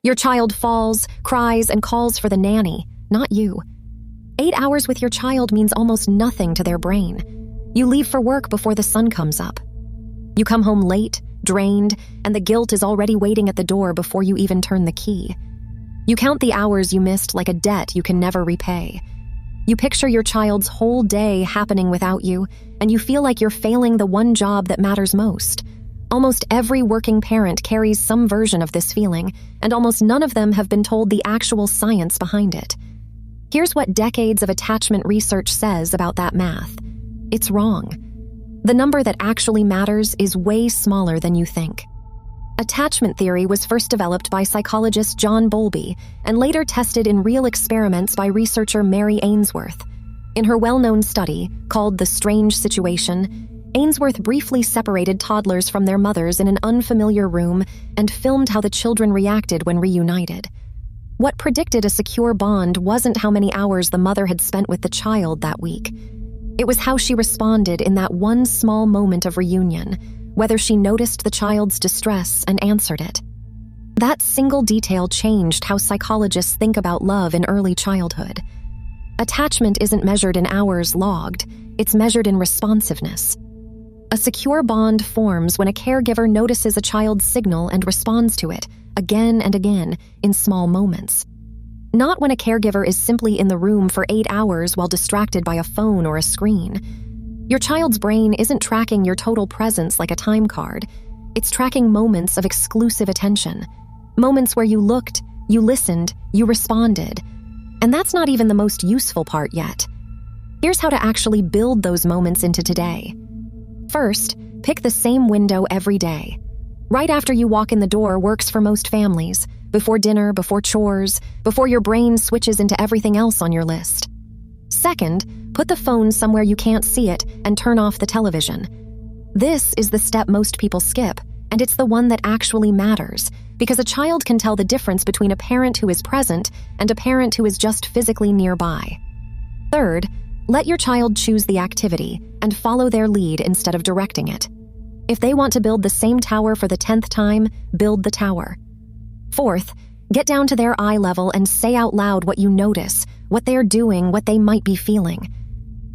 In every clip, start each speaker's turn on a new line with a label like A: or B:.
A: Your child falls, cries, and calls for the nanny, not you. 8 hours with your child means almost nothing to their brain. You leave for work before the sun comes up. You come home late, drained, and the guilt is already waiting at the door before you even turn the key. You count the hours you missed like a debt you can never repay. You picture your child's whole day happening without you, and you feel like you're failing the one job that matters most. Almost every working parent carries some version of this feeling, and almost none of them have been told the actual science behind it. Here's what decades of attachment research says about that math. It's wrong. The number that actually matters is way smaller than you think. Attachment theory was first developed by psychologist John Bowlby and later tested in real experiments by researcher Mary Ainsworth. In her well-known study, called The Strange Situation, Ainsworth briefly separated toddlers from their mothers in an unfamiliar room and filmed how the children reacted when reunited. What predicted a secure bond wasn't how many hours the mother had spent with the child that week. It was how she responded in that one small moment of reunion, whether she noticed the child's distress and answered it. That single detail changed how psychologists think about love in early childhood. Attachment isn't measured in hours logged, it's measured in responsiveness. A secure bond forms when a caregiver notices a child's signal and responds to it, again and again, in small moments. Not when a caregiver is simply in the room for 8 hours while distracted by a phone or a screen. Your child's brain isn't tracking your total presence like a time card. It's tracking moments of exclusive attention. Moments where you looked, you listened, you responded. And that's not even the most useful part yet. Here's how to actually build those moments into today. First, pick the same window every day. Right after you walk in the door works for most families. Before dinner, before chores, before your brain switches into everything else on your list. Second, put the phone somewhere you can't see it and turn off the television. This is the step most people skip, and it's the one that actually matters, because a child can tell the difference between a parent who is present and a parent who is just physically nearby. Third, let your child choose the activity and follow their lead instead of directing it. If they want to build the same tower for the 10th time, build the tower. Fourth, get down to their eye level and say out loud what you notice, what they're doing, what they might be feeling.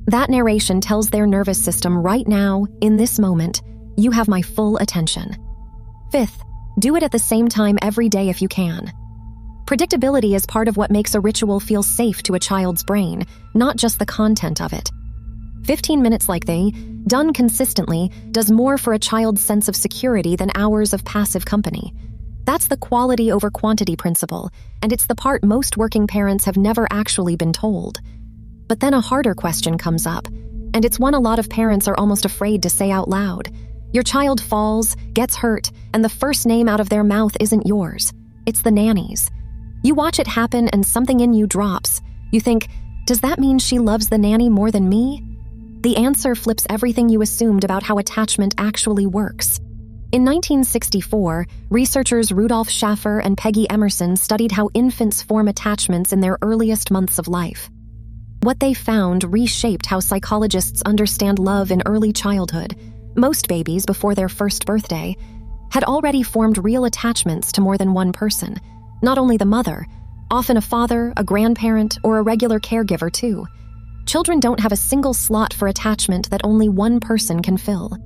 A: That narration tells their nervous system right now, in this moment, you have my full attention. Fifth, do it at the same time every day if you can. Predictability is part of what makes a ritual feel safe to a child's brain, not just the content of it. 15 minutes like they, done consistently, does more for a child's sense of security than hours of passive company. That's the quality over quantity principle, and it's the part most working parents have never actually been told. But then a harder question comes up, and it's one a lot of parents are almost afraid to say out loud. Your child falls, gets hurt, and the first name out of their mouth isn't yours. It's the nanny's. You watch it happen and something in you drops. You think, does that mean she loves the nanny more than me? The answer flips everything you assumed about how attachment actually works. In 1964, researchers Rudolf Schaffer and Peggy Emerson studied how infants form attachments in their earliest months of life. What they found reshaped how psychologists understand love in early childhood. Most babies, before their first birthday, had already formed real attachments to more than one person. Not only the mother, often a father, a grandparent, or a regular caregiver too. Children don't have a single slot for attachment that only one person can fill.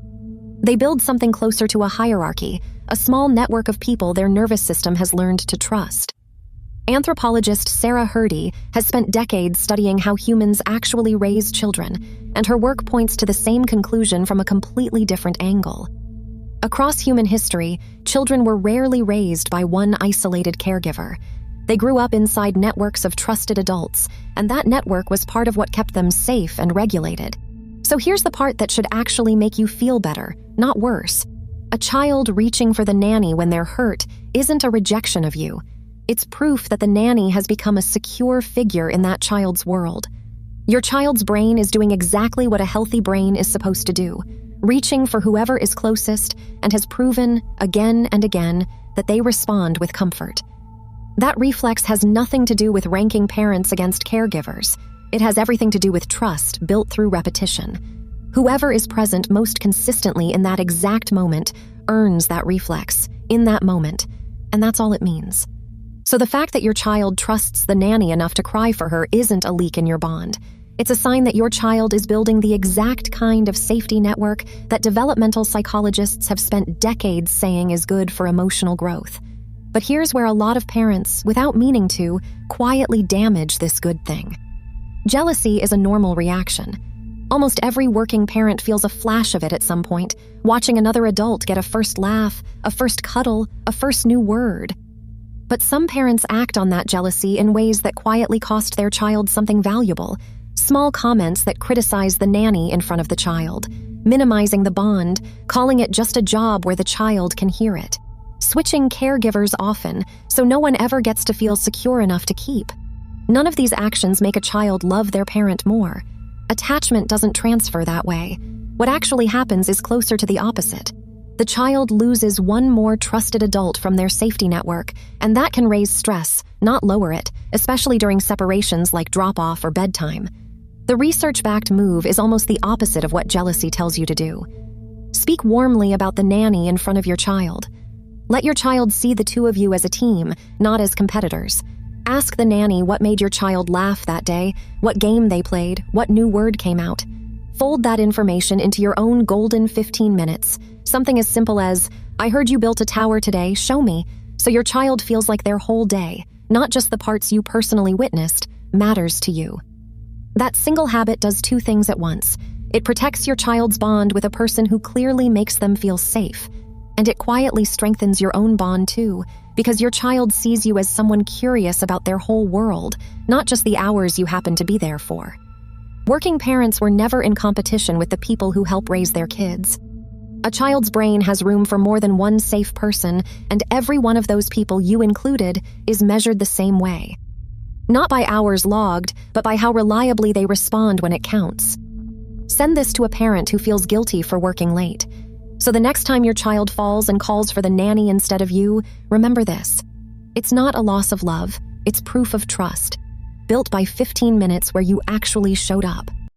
A: They build something closer to a hierarchy, a small network of people their nervous system has learned to trust. Anthropologist Sarah Hrdy has spent decades studying how humans actually raise children, and her work points to the same conclusion from a completely different angle. Across human history, children were rarely raised by one isolated caregiver. They grew up inside networks of trusted adults, and that network was part of what kept them safe and regulated. So here's the part that should actually make you feel better, not worse. A child reaching for the nanny when they're hurt isn't a rejection of you. It's proof that the nanny has become a secure figure in that child's world. Your child's brain is doing exactly what a healthy brain is supposed to do, reaching for whoever is closest, and has proven, again and again, that they respond with comfort. That reflex has nothing to do with ranking parents against caregivers. It has everything to do with trust built through repetition. Whoever is present most consistently in that exact moment earns that reflex, in that moment, and that's all it means. So the fact that your child trusts the nanny enough to cry for her isn't a leak in your bond. It's a sign that your child is building the exact kind of safety network that developmental psychologists have spent decades saying is good for emotional growth. But here's where a lot of parents, without meaning to, quietly damage this good thing. Jealousy is a normal reaction. Almost every working parent feels a flash of it at some point, watching another adult get a first laugh, a first cuddle, a first new word. But some parents act on that jealousy in ways that quietly cost their child something valuable. Small comments that criticize the nanny in front of the child, minimizing the bond, calling it just a job where the child can hear it. Switching caregivers often, so no one ever gets to feel secure enough to keep. None of these actions make a child love their parent more. Attachment doesn't transfer that way. What actually happens is closer to the opposite. The child loses one more trusted adult from their safety network, and that can raise stress, not lower it, especially during separations like drop-off or bedtime. The research-backed move is almost the opposite of what jealousy tells you to do. Speak warmly about the nanny in front of your child. Let your child see the two of you as a team, not as competitors. Ask the nanny what made your child laugh that day, what game they played, what new word came out. Fold that information into your own golden 15 minutes. Something as simple as, "I heard you built a tower today, show me," so your child feels like their whole day, not just the parts you personally witnessed, matters to you. That single habit does two things at once. It protects your child's bond with a person who clearly makes them feel safe. And it quietly strengthens your own bond too, because your child sees you as someone curious about their whole world, not just the hours you happen to be there for. Working parents were never in competition with the people who help raise their kids. A child's brain has room for more than one safe person, and every one of those people, you included, is measured the same way. Not by hours logged, but by how reliably they respond when it counts. Send this to a parent who feels guilty for working late. So the next time your child falls and calls for the nanny instead of you, remember this. It's not a loss of love, it's proof of trust, built by 15 minutes where you actually showed up.